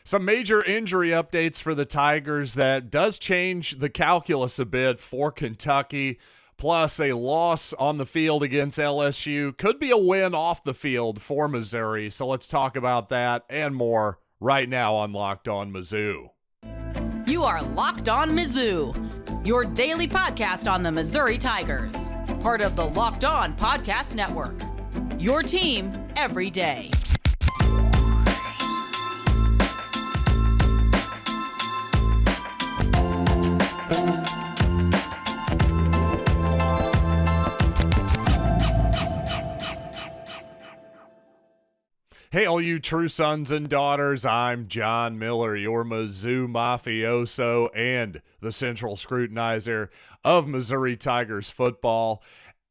Some major injury updates for the Tigers that does change the calculus a bit for Kentucky, plus a loss on the field against LSU. Could be a win off the field for Missouri, so let's talk about that and more right now on Locked On Mizzou. You are Locked On Mizzou, your daily podcast on the Missouri Tigers, part of the Locked On Podcast Network, your team every day. Hey, all you true sons and daughters, I'm John Miller, your Mizzou mafioso and the central scrutinizer of Missouri Tigers football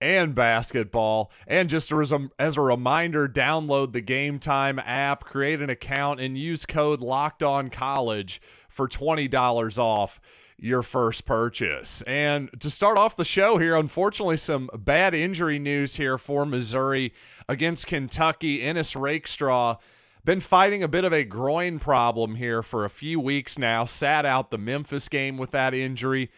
and basketball. And just as a reminder, download the GameTime app, create an account, and use code LOCKEDONCollege for $20 off your first purchase. And to start off the show here, unfortunately, some bad injury news here for Missouri against Kentucky. Ennis Rakestraw been fighting a bit of a groin problem here for a few weeks now. Sat out the Memphis game with that injury.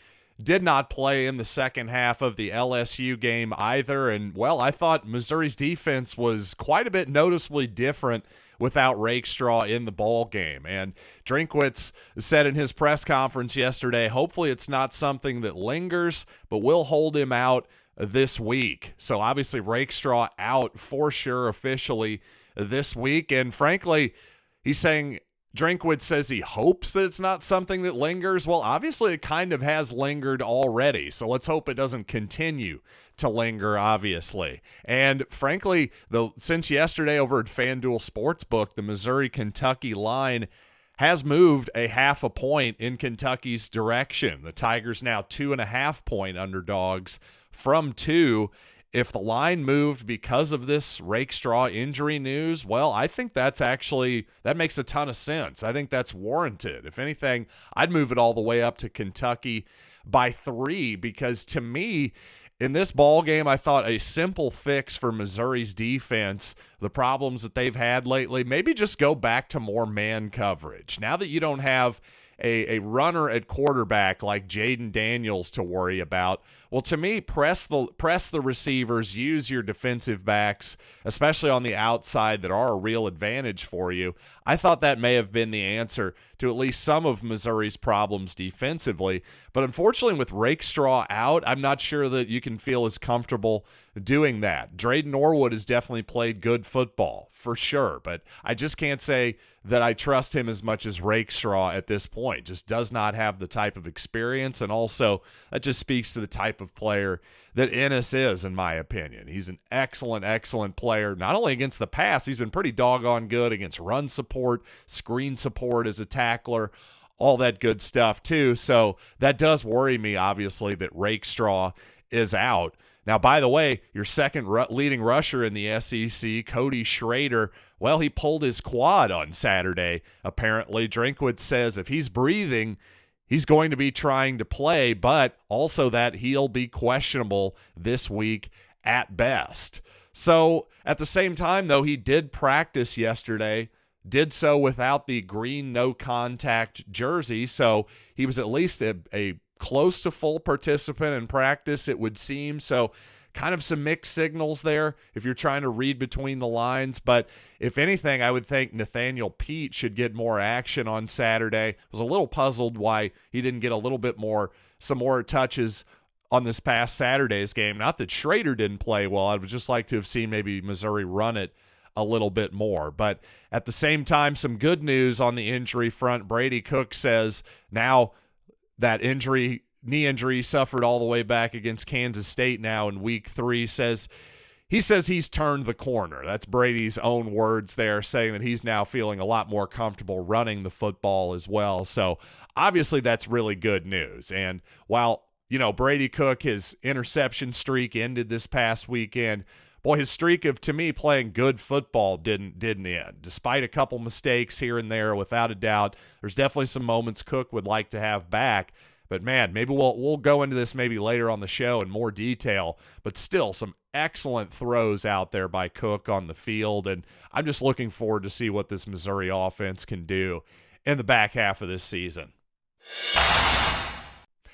Did not play in the second half of the LSU game either. And, well, I thought Missouri's defense was quite a bit noticeably different without Rakestraw in the ball game. And Drinkwitz said in his press conference yesterday, hopefully it's not something that lingers, but we'll hold him out this week. So obviously Rakestraw out for sure officially this week. And frankly, he's saying, Drinkwitz says he hopes that it's not something that lingers. Well, obviously it kind of has lingered already, so let's hope it doesn't continue to linger, obviously. And frankly, since yesterday over at FanDuel Sportsbook, the Missouri-Kentucky line has moved a half a point in Kentucky's direction. The Tigers now 2.5-point underdogs from 2. If the line moved because of this Rakestraw injury news, well, I think that makes a ton of sense. I think that's warranted. If anything, I'd move it all the way up to Kentucky by 3, because to me, in this ball game, I thought a simple fix for Missouri's defense, the problems that they've had lately, maybe just go back to more man coverage. Now that you don't have a runner at quarterback like Jaden Daniels to worry about, well, to me, press the receivers, use your defensive backs, especially on the outside, that are a real advantage for you. I thought that may have been the answer to at least some of Missouri's problems defensively. But unfortunately, with Rakestraw out, I'm not sure that you can feel as comfortable doing that. Drayden Norwood has definitely played good football, for sure, but I just can't say that I trust him as much as Rakestraw at this point. Just does not have the type of experience, and also that just speaks to the type of player that Ennis is, in my opinion. He's an excellent, excellent player, not only against the pass, he's been pretty doggone good against run support, screen support as a tackler, all that good stuff too. So that does worry me, obviously, that Rakestraw is out. Now, by the way, your second leading rusher in the SEC, Cody Schrader, well, he pulled his quad on Saturday. Apparently, Drinkwitz says if he's breathing, he's going to be trying to play, but also that he'll be questionable this week at best. So at the same time, though, he did practice yesterday, did so without the green no-contact jersey, so he was at least a close to full participant in practice, it would seem. So kind of some mixed signals there if you're trying to read between the lines. But if anything, I would think Nathaniel Pete should get more action on Saturday. I was a little puzzled why he didn't get some more touches on this past Saturday's game. Not that Schrader didn't play well. I would just like to have seen maybe Missouri run it a little bit more. But at the same time, some good news on the injury front. Brady Cook says now that knee injury suffered all the way back against Kansas State now in week 3, he says he's turned the corner. That's Brady's own words there, saying that he's now feeling a lot more comfortable running the football as well. So obviously that's really good news. And while, Brady Cook, his interception streak ended this past weekend, boy, his streak of, to me, playing good football didn't end. Despite a couple mistakes here and there, without a doubt, there's definitely some moments Cook would like to have back. But man, maybe we'll go into this maybe later on the show in more detail. But still, some excellent throws out there by Cook on the field, and I'm just looking forward to see what this Missouri offense can do in the back half of this season.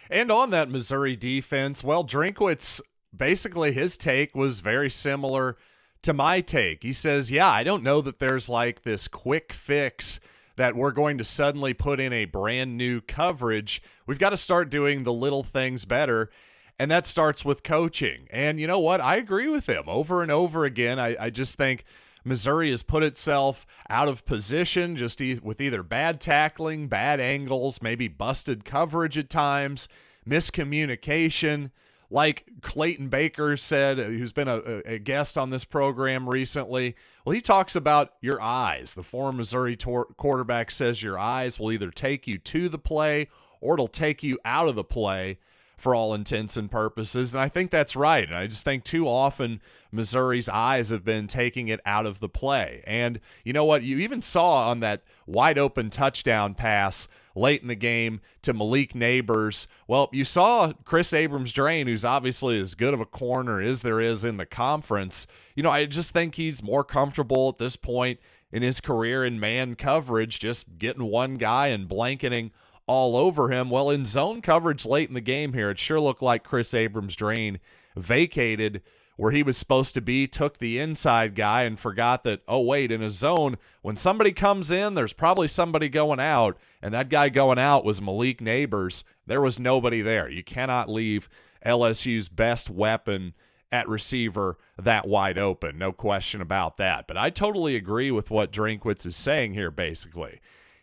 And on that Missouri defense, well, Drinkwitz, basically his take was very similar to my take. He says, yeah, I don't know that there's like this quick fix that we're going to suddenly put in a brand new coverage. We've got to start doing the little things better, and that starts with coaching. And you know what? I agree with him over and over again. I just think Missouri has put itself out of position just with either bad tackling, bad angles, maybe busted coverage at times, miscommunication. Like Clayton Baker said, who's been a guest on this program recently, well, he talks about your eyes. The former Missouri quarterback says your eyes will either take you to the play or it'll take you out of the play for all intents and purposes. And I think that's right. And I just think too often Missouri's eyes have been taking it out of the play. And you know what? You even saw on that wide open touchdown pass late in the game to Malik Neighbors. Well, you saw Chris Abrams-Drain, who's obviously as good of a corner as there is in the conference. You know, I just think he's more comfortable at this point in his career in man coverage, just getting one guy and blanketing all over him. Well, in zone coverage late in the game here, it sure looked like Chris Abrams-Drain vacated where he was supposed to be, took the inside guy and forgot that, oh, wait, in a zone, when somebody comes in, there's probably somebody going out, and that guy going out was Malik Neighbors. There was nobody there. You cannot leave LSU's best weapon at receiver that wide open. No question about that. But I totally agree with what Drinkwitz is saying here, basically.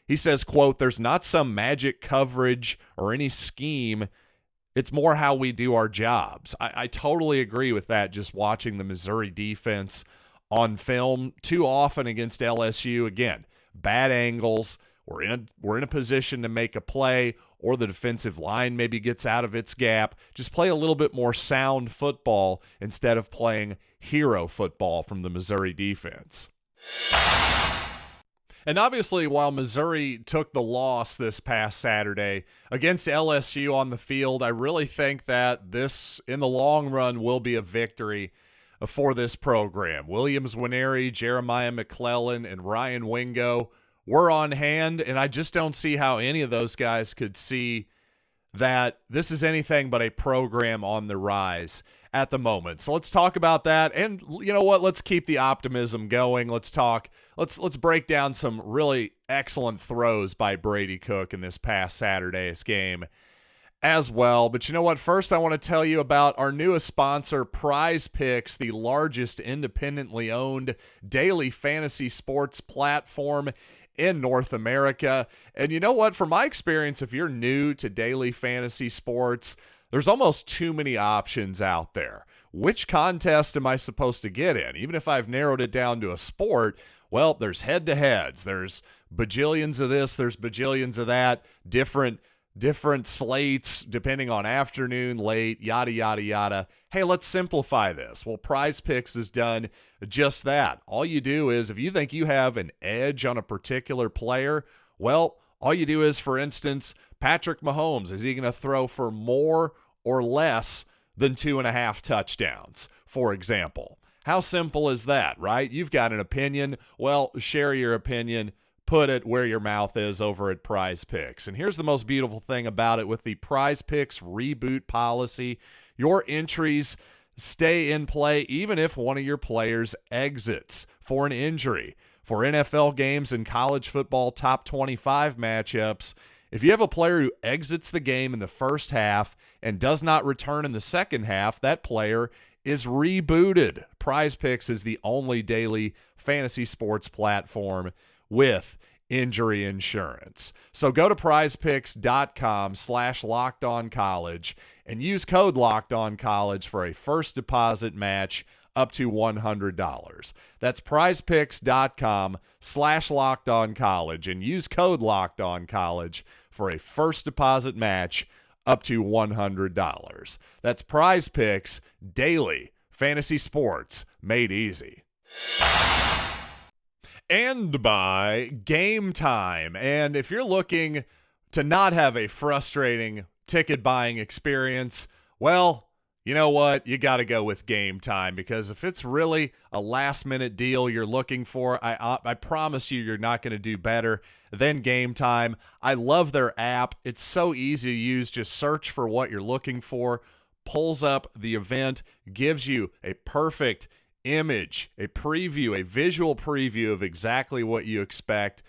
He says, quote, there's not some magic coverage or any scheme. It's more how we do our jobs. I totally agree with that, just watching the Missouri defense on film too often against LSU. Again, bad angles. We're in a position to make a play, or the defensive line maybe gets out of its gap. Just play a little bit more sound football instead of playing hero football from the Missouri defense. And obviously, while Missouri took the loss this past Saturday against LSU on the field, I really think that this, in the long run, will be a victory for this program. Williams Nwaneri, Jeremiah McClellan, and Ryan Wingo were on hand, and I just don't see how any of those guys could see that this is anything but a program on the rise at the moment. So let's talk about that. And you know what? Let's keep the optimism going. Let's break down some really excellent throws by Brady Cook in this past Saturday's game as well. But you know what? First, I want to tell you about our newest sponsor, Prize Picks, the largest independently owned daily fantasy sports platform in North America. And you know what? From my experience, if you're new to daily fantasy sports, there's almost too many options out there. Which contest am I supposed to get in? Even if I've narrowed it down to a sport, well, there's head-to-heads. There's bajillions of this, there's bajillions of that, different slates depending on afternoon, late, yada, yada, yada. Hey, let's simplify this. Well, Prize Picks has done just that. All you do is, if you think you have an edge on a particular player, well, all you do is, for instance, Patrick Mahomes, is he going to throw for more or less than 2.5 touchdowns, for example? How simple is that, right? You've got an opinion. Well, share your opinion. Put it where your mouth is over at Prize Picks. And here's the most beautiful thing about it. With the Prize Picks reboot policy, your entries stay in play even if one of your players exits for an injury. For NFL games and college football top 25 matchups, if you have a player who exits the game in the first half and does not return in the second half, that player is rebooted. Prize Picks is the only daily fantasy sports platform with injury insurance. So go to prizepicks.com/lockedoncollege and use code LOCKEDONCollege for a first deposit match up to $100. That's prizepicks.com/lockedoncollege and use code LOCKEDONCollege for a first deposit match up to $100. That's Prize Picks, daily fantasy sports made easy. And by GameTime. And if you're looking to not have a frustrating ticket buying experience, well, You know what? You got to go with Game Time, because if it's really a last-minute deal you're looking for, I promise you're not going to do better than Game Time. I love their app. It's so easy to use. Just search for what you're looking for, pulls up the event, gives you a perfect image, a preview, a visual preview of exactly what you expect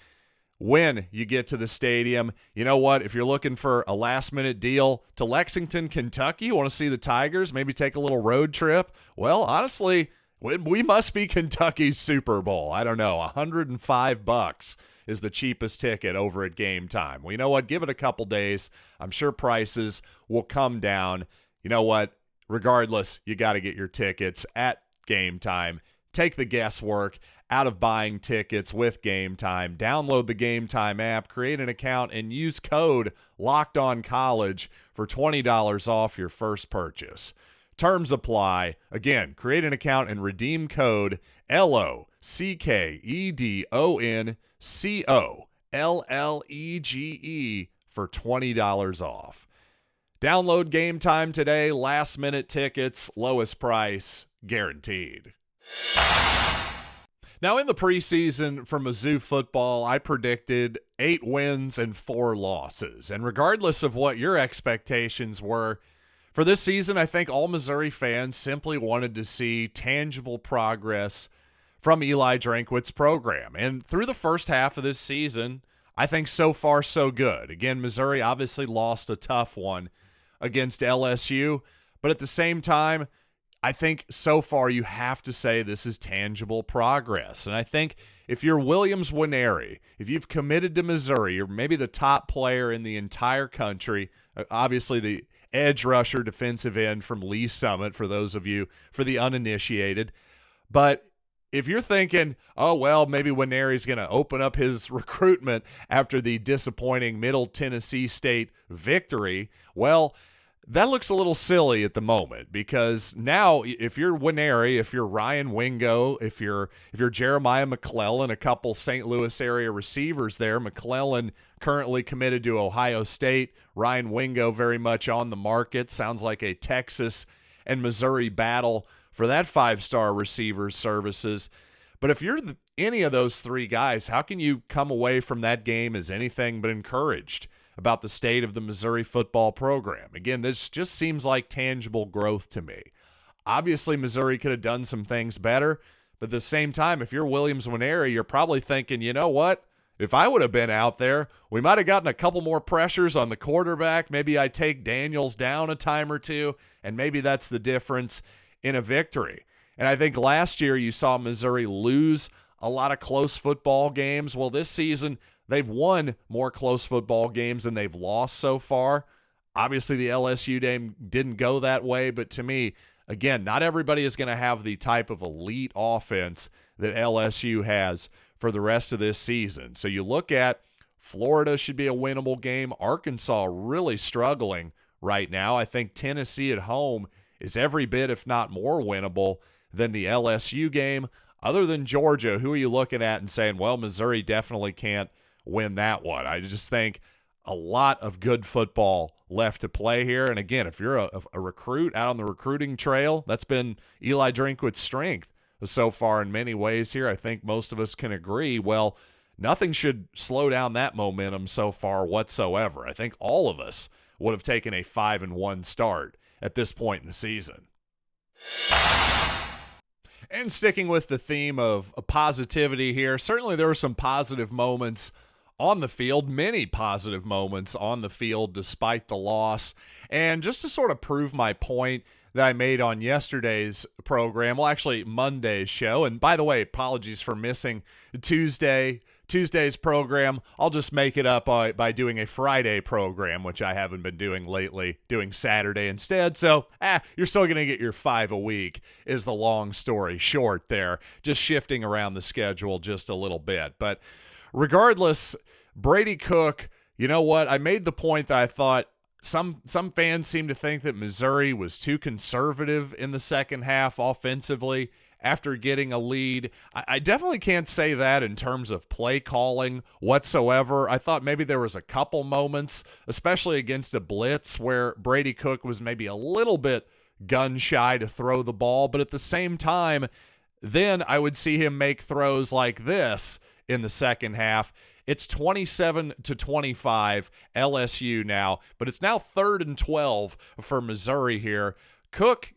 when you get to the stadium. You know what? If you're looking for a last-minute deal to Lexington, Kentucky, you want to see the Tigers, maybe take a little road trip, well, honestly, we must be Kentucky's Super Bowl. I don't know, $105 is the cheapest ticket over at Game Time. Well, you know what? Give it a couple days. I'm sure prices will come down. You know what? Regardless, you got to get your tickets at Game Time. Take the guesswork out of buying tickets with Game Time. Download the Game Time app, create an account, and use code LOCKEDONCOLLEGE for $20 off your first purchase. Terms apply. Again, create an account and redeem code LOCKEDONCOLLEGE for $20 off. Download Game Time today. Last minute tickets, lowest price guaranteed. Now, in the preseason for Mizzou football, I predicted 8 wins and 4 losses. And regardless of what your expectations were for this season, I think all Missouri fans simply wanted to see tangible progress from Eli Drinkwitz's program. And through the first half of this season, I think so far so good. Again, Missouri obviously lost a tough one against LSU, but at the same time, I think so far you have to say this is tangible progress. And I think if you're Williams Nwaneri, if you've committed to Missouri, you're maybe the top player in the entire country, obviously the edge rusher defensive end from Lee Summit, for those of you, for the uninitiated. But if you're thinking, oh, well, maybe Nwaneri's going to open up his recruitment after the disappointing Middle Tennessee State victory, well, that looks a little silly at the moment, because now if you're Nwaneri, if you're Ryan Wingo, if you're Jeremiah McClellan, a couple St. Louis area receivers there, McClellan currently committed to Ohio State, Ryan Wingo very much on the market, sounds like a Texas and Missouri battle for that 5-star receiver services. But if you're any of those 3 guys, how can you come away from that game as anything but encouraged about the state of the Missouri football program? Again, this just seems like tangible growth to me. Obviously, Missouri could have done some things better, but at the same time, if you're Williams Nwaneri, you're probably thinking, you know what? If I would have been out there, we might have gotten a couple more pressures on the quarterback. Maybe I take Daniels down a time or two, and maybe that's the difference in a victory. And I think last year you saw Missouri lose a lot of close football games. Well, this season, they've won more close football games than they've lost so far. Obviously, the LSU game didn't go that way, but to me, again, not everybody is going to have the type of elite offense that LSU has for the rest of this season. So you look at Florida should be a winnable game. Arkansas really struggling right now. I think Tennessee at home is every bit, if not more, winnable than the LSU game. Other than Georgia, who are you looking at and saying, well, Missouri definitely can't win that one? I just think a lot of good football left to play here. And again, if you're a recruit out on the recruiting trail, that's been Eli Drinkwitz's strength so far in many ways here. I think most of us can agree, well, nothing should slow down that momentum so far whatsoever. I think all of us would have taken a 5-1 start at this point in the season. And sticking with the theme of positivity here, certainly there were some positive moments on the field, many positive moments on the field despite the loss. And just to sort of prove my point that I made on yesterday's program, well, actually Monday's show, and by the way, apologies for missing Tuesday's program. I'll just make it up by doing a Friday program, which I haven't been doing lately, doing Saturday instead. So, you're still going to get your 5 a week is the long story short there, just shifting around the schedule just a little bit. But regardless, Brady Cook, you know what? I made the point that I thought some fans seem to think that Missouri was too conservative in the second half offensively after getting a lead. I definitely can't say that in terms of play calling whatsoever. I thought maybe there was a couple moments, especially against a blitz, where Brady Cook was maybe a little bit gun shy to throw the ball, but at the same time, then I would see him make throws like this in the second half. It's 27-25 LSU now, but it's now 3rd and 12 for Missouri here. Cook,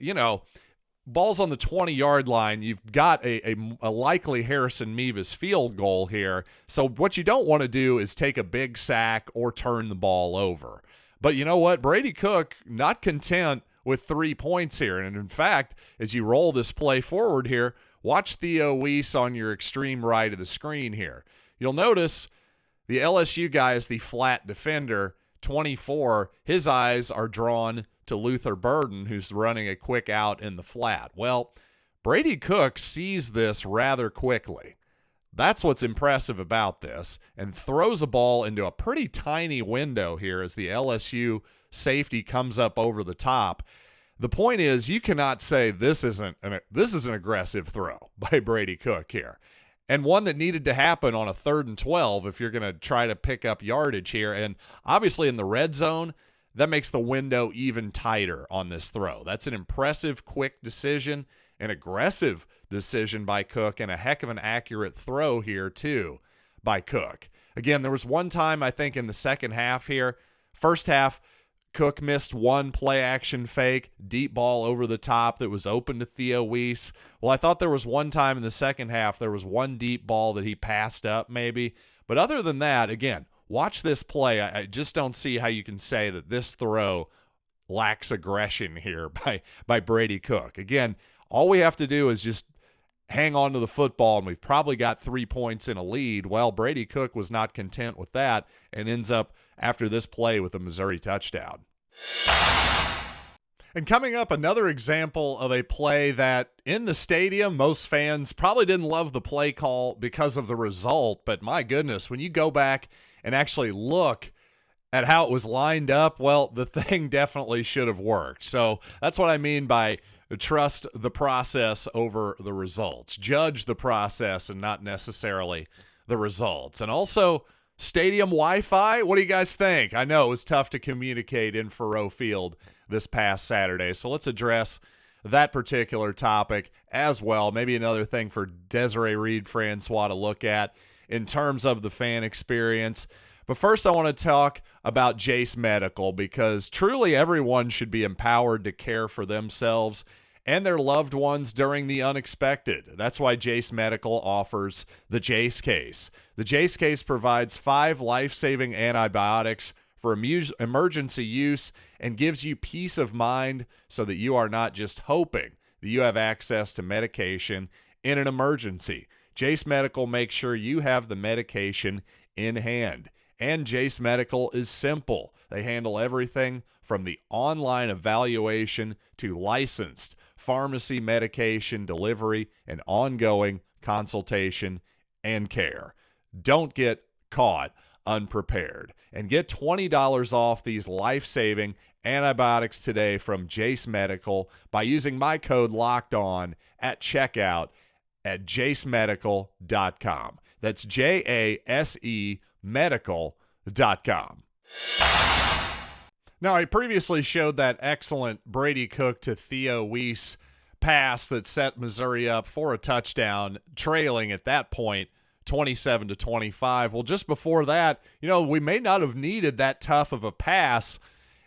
ball's on the 20-yard line. You've got a likely Harrison Mevis field goal here. So what you don't want to do is take a big sack or turn the ball over. But you know what? Brady Cook, not content with 3 points here. And in fact, as you roll this play forward here, watch Theo Weiss on your extreme right of the screen here. You'll notice the LSU guy is the flat defender, 24. His eyes are drawn to Luther Burton, who's running a quick out in the flat. Well, Brady Cook sees this rather quickly. That's what's impressive about this, and throws a ball into a pretty tiny window here as the LSU safety comes up over the top. The point is, you cannot say this is an aggressive throw by Brady Cook here, and one that needed to happen on a 3rd and 12 if you're going to try to pick up yardage here. And obviously in the red zone, that makes the window even tighter on this throw. That's an impressive, quick decision, an aggressive decision by Cook, and a heck of an accurate throw here too by Cook. Again, there was one time, I think, in the second half here. First half, Cook missed one play-action fake, deep ball over the top that was open to Theo Weiss. Well, I thought there was one time in the second half there was one deep ball that he passed up maybe. But other than that, again, watch this play. I just don't see how you can say that this throw lacks aggression here by Brady Cook. Again, all we have to do is just hang on to the football, and we've probably got 3 points in a lead. Well, Brady Cook was not content with that and ends up, after this play, with a Missouri touchdown. And coming up, another example of a play that in the stadium, most fans probably didn't love the play call because of the result, but my goodness, when you go back and actually look at how it was lined up, well, the thing definitely should have worked. So that's what I mean by trust the process over the results. Judge the process and not necessarily the results. And also, stadium Wi-Fi, what do you guys think? I know it was tough to communicate in Faurot Field this past Saturday, so let's address that particular topic as well. Maybe another thing for Desiree Reed-Francois to look at in terms of the fan experience. But first, I want to talk about Jase Medical, because truly everyone should be empowered to care for themselves and their loved ones during the unexpected. That's why Jase Medical offers the Jase Case. The Jase Case provides 5 life-saving antibiotics for emergency use and gives you peace of mind so that you are not just hoping that you have access to medication in an emergency. Jase Medical makes sure you have the medication in hand. And Jase Medical is simple. They handle everything from the online evaluation to licensed pharmacy medication delivery and ongoing consultation and care. Don't get caught unprepared. And get $20 off these life-saving antibiotics today from Jase Medical by using my code LOCKEDON at checkout at jasemedical.com. That's JASE medical.com. Now, I previously showed that excellent Brady Cook to Theo Weiss pass that set Missouri up for a touchdown, trailing at that point 27-25. Well, just before that, we may not have needed that tough of a pass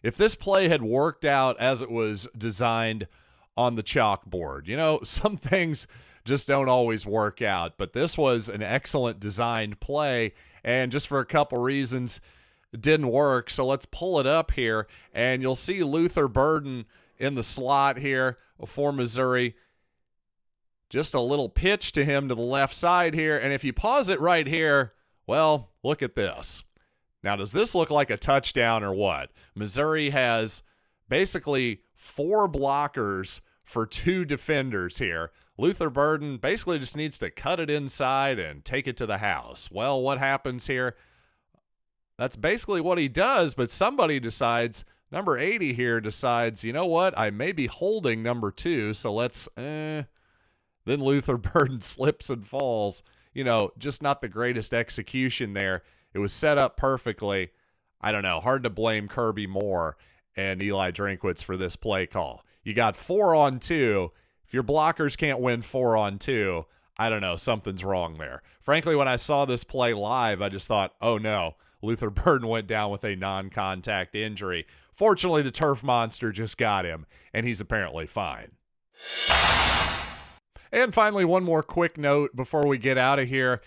if this play had worked out as it was designed on the chalkboard. Some things just don't always work out, but this was an excellent designed play, and just for a couple reasons, it didn't work. So let's pull it up here, and you'll see Luther Burton in the slot here for Missouri. Just a little pitch to him to the left side here, and if you pause it right here, well, look at this. Now, does this look like a touchdown or what? Missouri has basically 4 blockers for 2 defenders here. Luther Burton basically just needs to cut it inside and take it to the house. Well, what happens here? That's basically what he does, but somebody decides, number 80 here decides, you know what? I may be holding number 2, so let's, Then Luther Burton slips and falls. Just not the greatest execution there. It was set up perfectly. I don't know. Hard to blame Kirby Moore and Eli Drinkwitz for this play call. You got 4-on-2. If your blockers can't win 4-on-2, I don't know, something's wrong there. Frankly, when I saw this play live, I just thought, oh no, Luther Burton went down with a non-contact injury. Fortunately, the turf monster just got him, and he's apparently fine. And finally, one more quick note before we get out of here.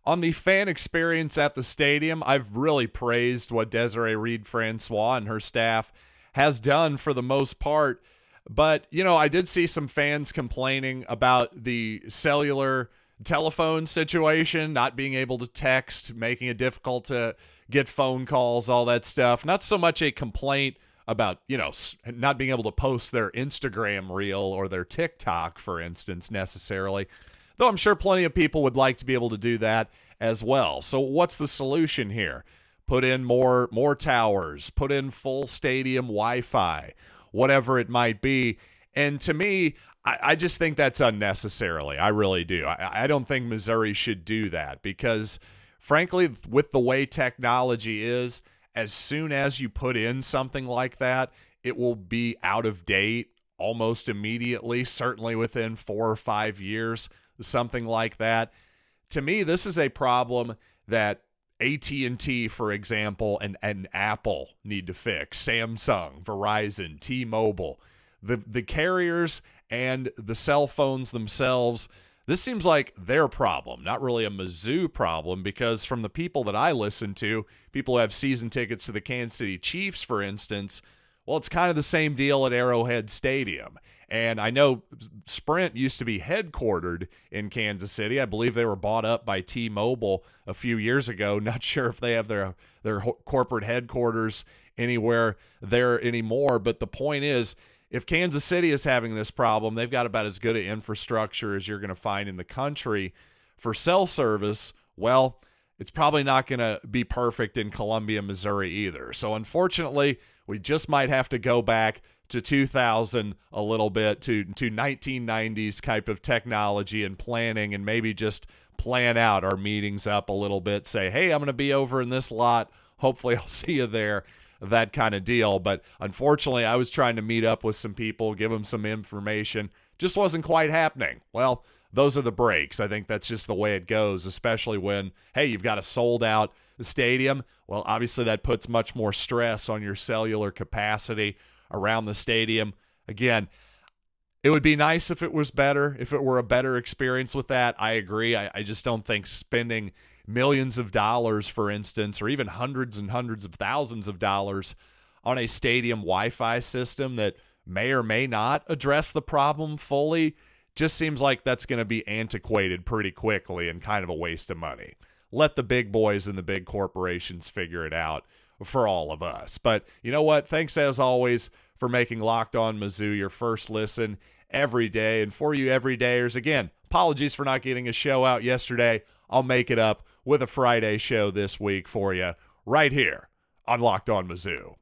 On the fan experience at the stadium, I've really praised what Desiree Reed-Francois and her staff has done for the most part. But, I did see some fans complaining about the cellular telephone situation, not being able to text, making it difficult to get phone calls, all that stuff. Not so much a complaint about, not being able to post their Instagram reel or their TikTok, for instance, necessarily. Though I'm sure plenty of people would like to be able to do that as well. So what's the solution here? Put in more towers, put in full stadium Wi-Fi, whatever it might be. And to me, I just think that's unnecessarily. I really do. I don't think Missouri should do that because, frankly, with the way technology is, as soon as you put in something like that, it will be out of date almost immediately, certainly within 4 or 5 years, something like that. To me, this is a problem that AT&T, for example, and Apple need to fix. Samsung, Verizon, T-Mobile, the carriers and the cell phones themselves. This seems like their problem, not really a Mizzou problem, because from the people that I listen to, people who have season tickets to the Kansas City Chiefs, for instance, well, it's kind of the same deal at Arrowhead Stadium. And I know Sprint used to be headquartered in Kansas City. I believe they were bought up by T-Mobile a few years ago. Not sure if they have their corporate headquarters anywhere there anymore. But the point is, if Kansas City is having this problem, they've got about as good an infrastructure as you're going to find in the country for cell service. Well, it's probably not going to be perfect in Columbia, Missouri either. So unfortunately, we just might have to go back to 2000 a little bit, to 1990s type of technology and planning, and maybe just plan out our meetings up a little bit, say, hey, I'm going to be over in this lot. Hopefully I'll see you there, that kind of deal. But unfortunately, I was trying to meet up with some people, give them some information. Just wasn't quite happening. Well, those are the breaks. I think that's just the way it goes, especially when, hey, you've got a sold-out stadium. Well, obviously that puts much more stress on your cellular capacity around the stadium. Again, it would be nice if it was better, if it were a better experience with that. I agree. I just don't think spending millions of dollars, for instance, or even hundreds and hundreds of thousands of dollars on a stadium Wi-Fi system that may or may not address the problem fully just seems like that's going to be antiquated pretty quickly and kind of a waste of money. Let the big boys and the big corporations figure it out for all of us. But you know what? Thanks as always for making Locked On Mizzou your first listen every day. And for you everydayers, again, apologies for not getting a show out yesterday. I'll make it up with a Friday show this week for you right here on Locked On Mizzou.